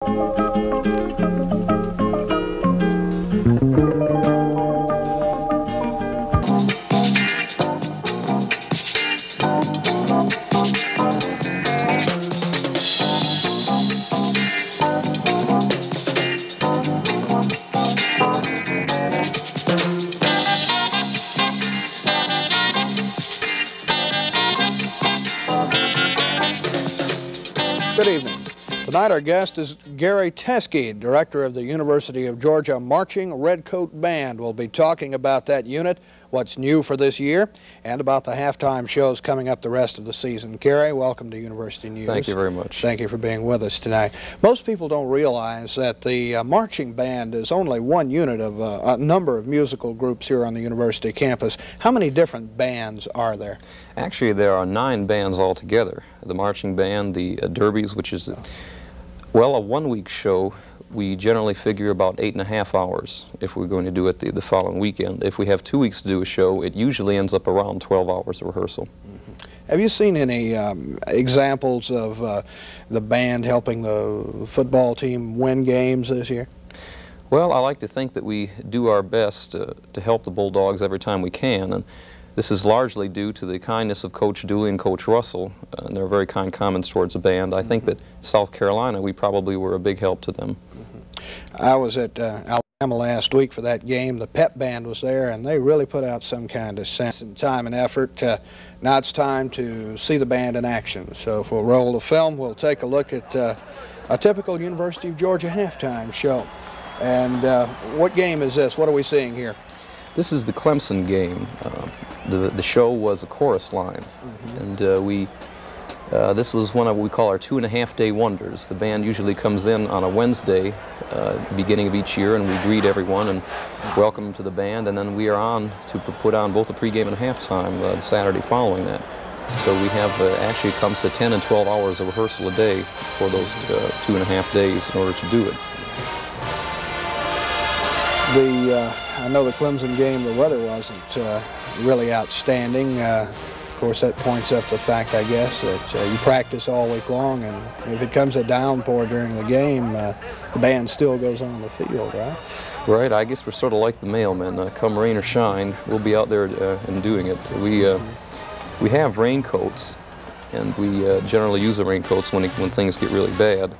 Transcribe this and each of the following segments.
Good evening. Tonight our guest is Gary Teske, director of the University of Georgia Marching Redcoat Band. We'll be talking about that unit, what's new for this year, and about the halftime shows coming up the rest of the season. Gary, welcome to University News. Thank you very much. Thank you for being with us tonight. Most people don't realize that the marching band is only one unit of a number of musical groups here on the university campus. How many different bands are there? Actually, there are 9 bands altogether. The marching band, the derbies, which is, well, a one-week show. We generally figure about 8.5 hours if we're going to do it the following weekend. If we have 2 weeks to do a show, it usually ends up around 12 hours of rehearsal. Have you seen any examples of the band helping the football team win games this year? Well, I like to think that we do our best to help the Bulldogs every time we can. And this is largely due to the kindness of Coach Dooley and Coach Russell, and their very kind comments towards the band. I think that South Carolina, we probably were a big help to them. I was at Alabama last week for that game. The pep band was there, and they really put out some kind of sense and time and effort. Now it's time to see the band in action. So if we'll roll the film, we'll take a look at a typical University of Georgia halftime show. And what game is this? What are we seeing here? This is the Clemson game. The show was a chorus line, and this was one of what we call our 2.5-day wonders. The band usually comes in on a Wednesday, beginning of each year, and we greet everyone and welcome them to the band, and then we are on to put on both the pregame and halftime the Saturday following that. So we have, actually it comes to 10 and 12 hours of rehearsal a day for those 2.5 days in order to do it. I know the Clemson game, the weather wasn't really outstanding. Of course, that points up the fact, I guess, that you practice all week long, and if it comes a downpour during the game, the band still goes on the field, right? Right. I guess we're sort of like the mailmen. Come rain or shine, we'll be out there and doing it. We have raincoats, and we generally use the raincoats when things get really bad.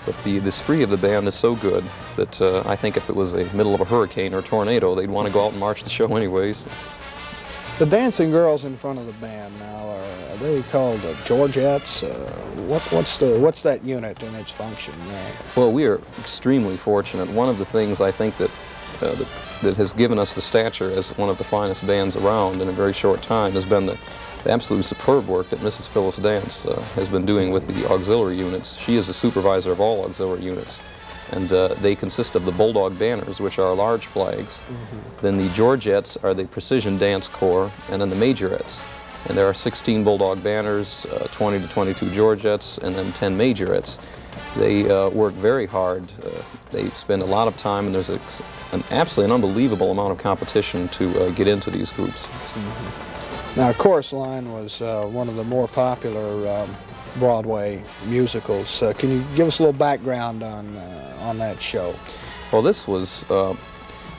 But the spree of the band is so good that I think if it was the middle of a hurricane or a tornado, they'd want to go out and march the show anyways. The dancing girls in front of the band now, are they called Georgettes? What's that unit and its function? Well, we are extremely fortunate. One of the things I think that has given us the stature as one of the finest bands around in a very short time has been the absolutely superb work that Mrs. Phyllis Dance has been doing with the auxiliary units. She is the supervisor of all auxiliary units, and they consist of the Bulldog banners, which are large flags. Then the Georgettes are the precision dance corps, and then the majorettes. And there are 16 Bulldog banners, 20 to 22 Georgettes, and then 10 majorettes. They work very hard. They spend a lot of time, and there's absolutely an unbelievable amount of competition to get into these groups. Now, Chorus Line was one of the more popular Broadway musicals. Can you give us a little background on that show? Well, this was a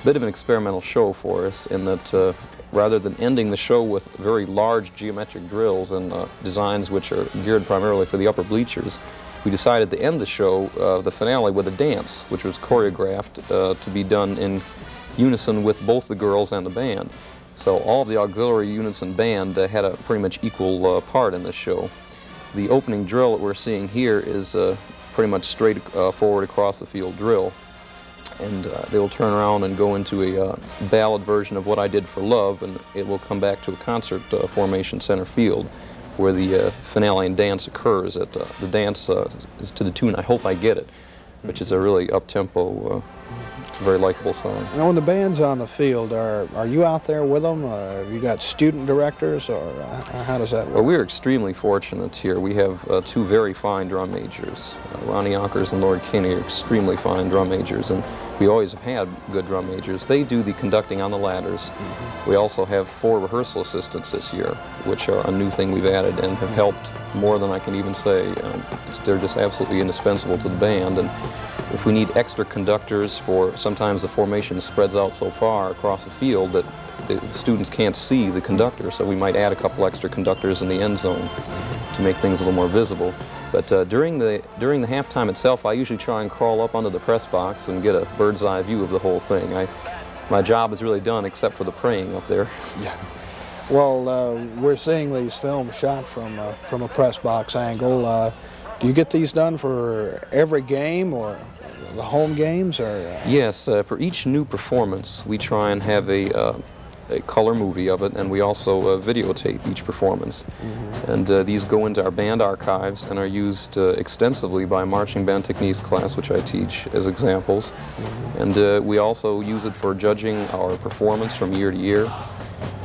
bit of an experimental show for us in that rather than ending the show with very large geometric drills and designs which are geared primarily for the upper bleachers, we decided to end the show, the finale, with a dance, which was choreographed to be done in unison with both the girls and the band. So all of the auxiliary units and band had a pretty much equal part in this show. The opening drill that we're seeing here is pretty much straight forward across the field drill. And they'll turn around and go into a ballad version of What I Did for Love, and it will come back to a concert formation center field where the finale and dance occurs. The dance is to the tune I Hope I Get It, which is a really up-tempo, very likable song. Now, when the band's on the field, are you out there with them? Have you got student directors, or how does that work? Well, we're extremely fortunate here. We have two very fine drum majors. Ronnie Yonkers and Lord Kinney are extremely fine drum majors, and we always have had good drum majors. They do the conducting on the ladders. We also have 4 rehearsal assistants this year, which are a new thing we've added and have helped more than I can even say. They're just absolutely indispensable to the band. And if we need extra conductors for, sometimes the formation spreads out so far across the field that the students can't see the conductor, so we might add a couple extra conductors in the end zone to make things a little more visible. But during the halftime itself, I usually try and crawl up under the press box and get a bird's eye view of the whole thing. My job is really done except for the praying up there. Yeah. Well, we're seeing these films shot from a press box angle. Do you get these done for every game or the home games? Or Yes, for each new performance, we try and have a color movie of it, and we also videotape each performance. And these go into our band archives and are used extensively by marching band techniques class, which I teach as examples. And we also use it for judging our performance from year to year.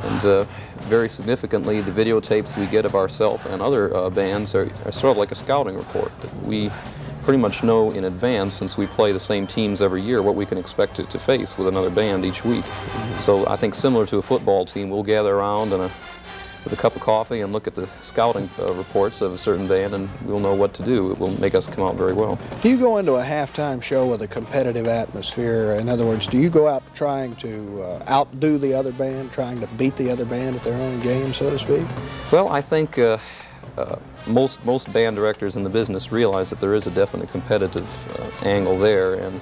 And very significantly, the videotapes we get of ourselves and other bands are sort of like a scouting report. We pretty much know in advance, since we play the same teams every year, what we can expect to face with another band each week. So I think similar to a football team, we'll gather around with a cup of coffee and look at the scouting reports of a certain band, and we'll know what to do. It will make us come out very well. Do you go into a halftime show with a competitive atmosphere? In other words, do you go out trying to outdo the other band, trying to beat the other band at their own game, so to speak? Well, I think most band directors in the business realize that there is a definite competitive angle there, and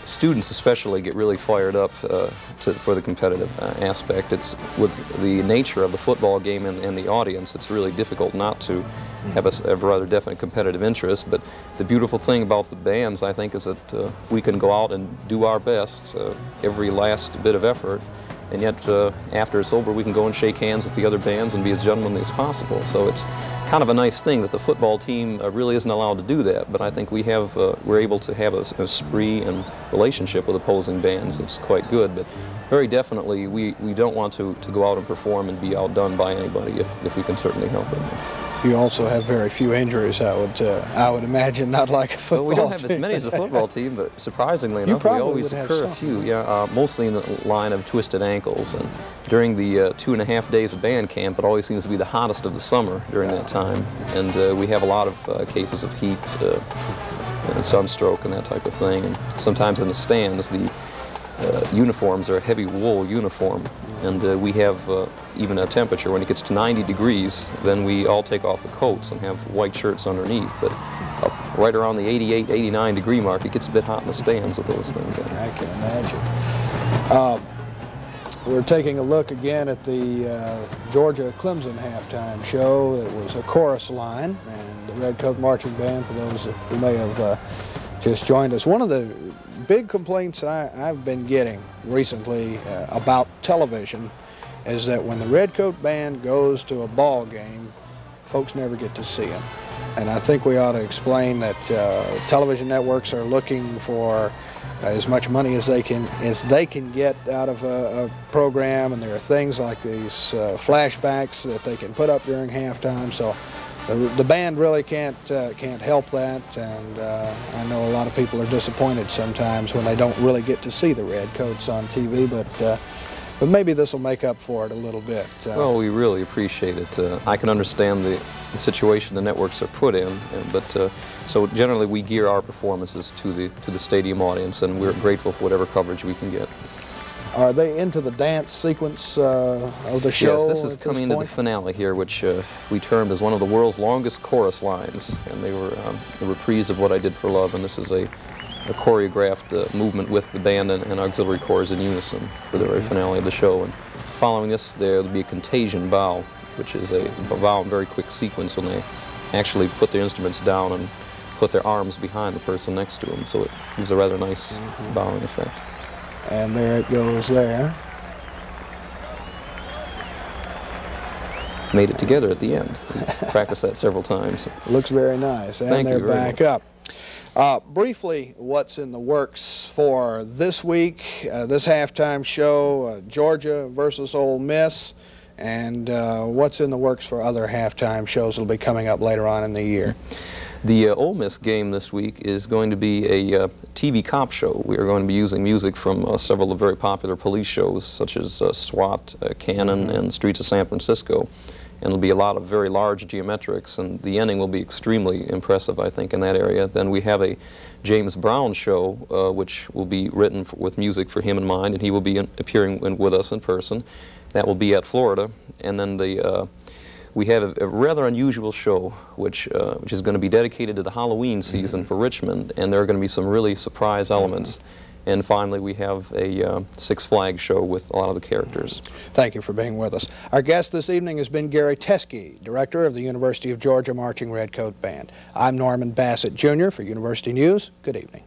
students especially get really fired up for the competitive aspect. It's with the nature of the football game and the audience, it's really difficult not to have a rather definite competitive interest. But the beautiful thing about the bands, I think, is that we can go out and do our best, every last bit of effort, and yet after it's over we can go and shake hands with the other bands and be as gentlemanly as possible. So it's kind of a nice thing that the football team really isn't allowed to do that, but I think we're able to have a spree and relationship with opposing bands. It's quite good, but very definitely we don't want to go out and perform and be outdone by anybody if we can certainly help it. You also have very few injuries, I would imagine, not like a football team. Well, we don't have as many as a football team, but surprisingly enough, we always incur a few. Yeah, mostly in the line of twisted ankles. And during the 2.5 days of band camp, it always seems to be the hottest of the summer during that time. And we have a lot of cases of heat and sunstroke and that type of thing. And sometimes in the stands, the uniforms are a heavy wool uniform, and we have even a temperature. When it gets to 90 degrees, then we all take off the coats and have white shirts underneath. But right around the 88, 89 degree mark, it gets a bit hot in the stands with those things in. I can imagine. We're taking a look again at the Georgia-Clemson halftime show. It was a chorus line, and the Redcoat Marching Band, for those who may have just joined us. One of the big complaints I've been getting recently about television is that when the Redcoat Band goes to a ball game, folks never get to see them. And I think we ought to explain that television networks are looking for as much money as they can get out of a program, and there are things like these flashbacks that they can put up during halftime. So the band really can't help that, and I know a lot of people are disappointed sometimes when they don't really get to see the Redcoats on TV, but maybe this will make up for it a little bit. Well, we really appreciate it. I can understand the situation the networks are put in, but so generally we gear our performances to the stadium audience, and we're grateful for whatever coverage we can get. Are they into the dance sequence of the show? Yes, this is coming into the finale here, which we termed as one of the world's longest chorus lines, and they were a reprise of What I Did for Love, and this is a choreographed movement with the band and auxiliary corps in unison for the very finale of the show. And following this, there will be a contagion bow, which is a bow in very quick sequence when they actually put their instruments down and put their arms behind the person next to them, so it gives a rather nice bowing effect. And there it goes there. Made it together at the end. Practiced that several times. Looks very nice. And they're back up. Briefly, what's in the works for this week, this halftime show, Georgia versus Ole Miss, and what's in the works for other halftime shows that will be coming up later on in the year? The Ole Miss game this week is going to be a TV cop show. We are going to be using music from several of the very popular police shows, such as SWAT, Cannon, and Streets of San Francisco. And it'll be a lot of very large geometrics, and the ending will be extremely impressive, I think, in that area. Then we have a James Brown show, which will be written with music for him in mind, and he will be appearing with us in person. That will be at Florida. And then we have a rather unusual show, which is going to be dedicated to the Halloween season for Richmond, and there are going to be some really surprise elements. And finally, we have a Six Flags show with a lot of the characters. Thank you for being with us. Our guest this evening has been Gary Teske, director of the University of Georgia Marching Redcoat Band. I'm Norman Bassett, Jr. for University News. Good evening.